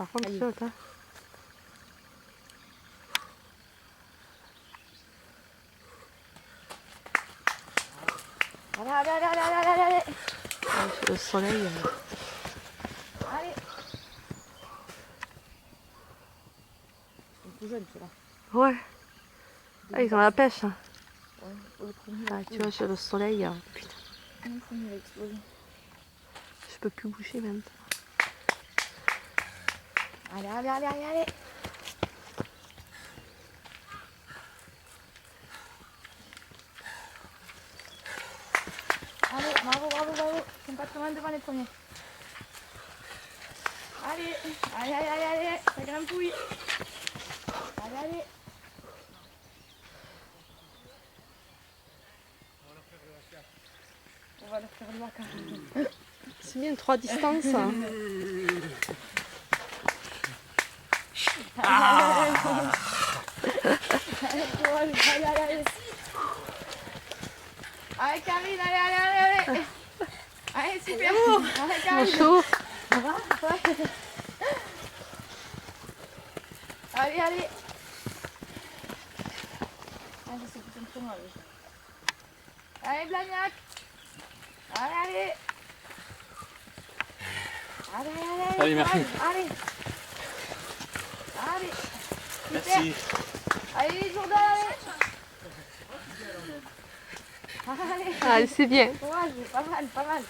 Par contre, c'est chouette, hein. Allez, allez, allez, allez, allez, allez. Le soleil. Allez. Ils sont tout jeunes, ceux-là. Ouais. Ah, ils ont la pêche. Hein. Ouais, le premier, Ah, tu vois, sur le soleil, putain, le premier, il a explosé. je peux plus bouger même. Allez, allez, allez, allez, allez. Allez, bravo, bravo, bravo. Ils sont pas très loin devant les premiers. Allez, allez, allez, allez, allez. Ça grimpouille. Allez, allez. On va leur faire le waka. C'est bien 3 distances. Hein. Allez, courage, allez, allez, allez. Allez, Karine, allez, allez, allez, allez. Allez, super. Allez, Karine. Bonjour. Ouais. Allez, allez. Allez, c'est putain de tournoi, lui. Allez, Blagnac. Allez, allez. Allez, allez, allez. Allez, merci. Allez. Allez. Super. Merci. Allez, Jourdain, allez. Allez. Allez, c'est bien. Courage, pas mal, pas mal.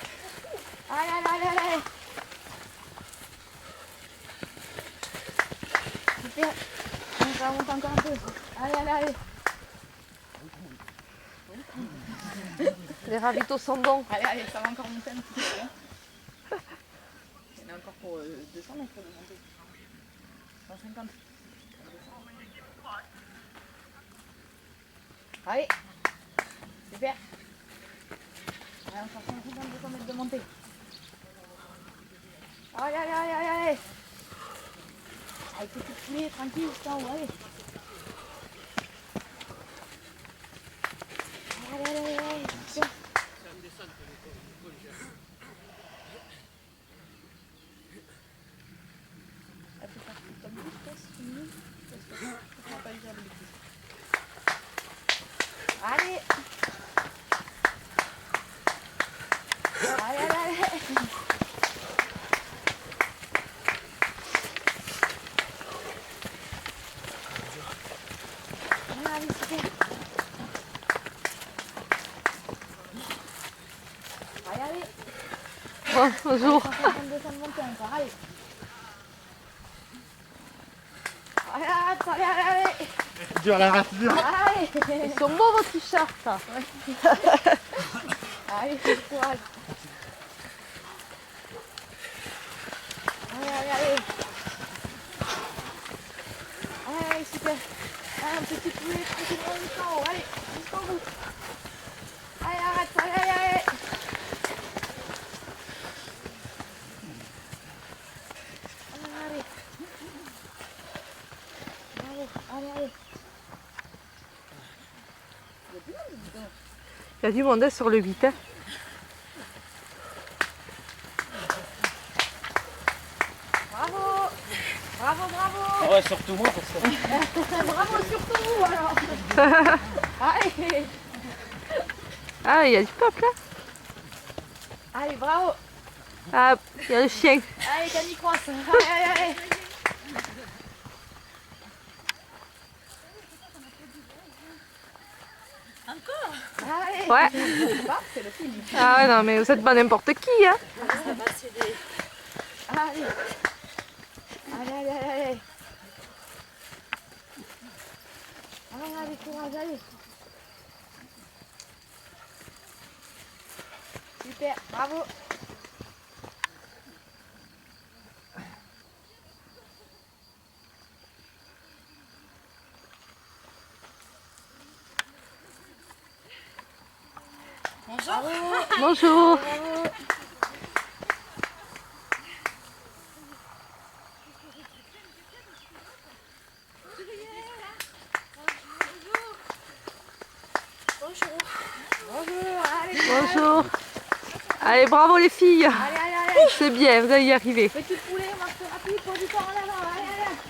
Allez, allez, allez, allez. Super. On va monter encore un peu. Allez, allez, allez. Les ravitaux sont bons. Allez, allez, ça va encore monter un petit peu. Hein. Il y en a encore pour 200 mètres de monter. 150. Allez. Super. Allez, encore 150 mètres de montée. Allez, allez, allez, allez, allez. Allez, petit poulet, tranquille, c'est en haut, allez. Allez, allez, allez, allez. Super. Elle fait partie de ton but, toi, si tu me dis. Parce que ça va pas dire de bêtises. Allez. Allez, allez, allez. Allez, super. Allez, allez. Oh, bonjour. 150 de montée encore, allez. Allez, arrête, allez, allez, allez. Dur la race, dur. Allez. Ils sont beaux vos t-shirts. Allez, fais le courage. Allez, allez, allez. Allez, allez, super. Allez, un petit poulet, tranquillement jusqu'en haut. Allez, jusqu'en bout. Allez, arrête, allez, allez, allez. Allez. Allez, allez, allez. Il y a du monde sur le 8. Hein. Bravo. Bravo, bravo. Ouais, surtout moi parce que. Bravo surtout vous alors. Allez. Ah, il y a du peuple là. Allez, bravo. Ah, il y a le chien. Allez, Camille Cross. Allez, allez, allez. Encore. Allez. Ouais. Bah, c'est le film. Ah ouais, non, mais vous êtes pas n'importe qui. Hein. Allez. Allez, allez, allez, allez. Allez, allez, courage, allez. Super, bravo. Bonjour. Bonjour. Bravo. Bonjour, allez. Bonjour. Allez, bravo les filles. Allez, allez, allez. C'est bien, vous allez y arriver. Petit poulet, marche rapide. Sophie, prends du temps en avant. Allez, allez.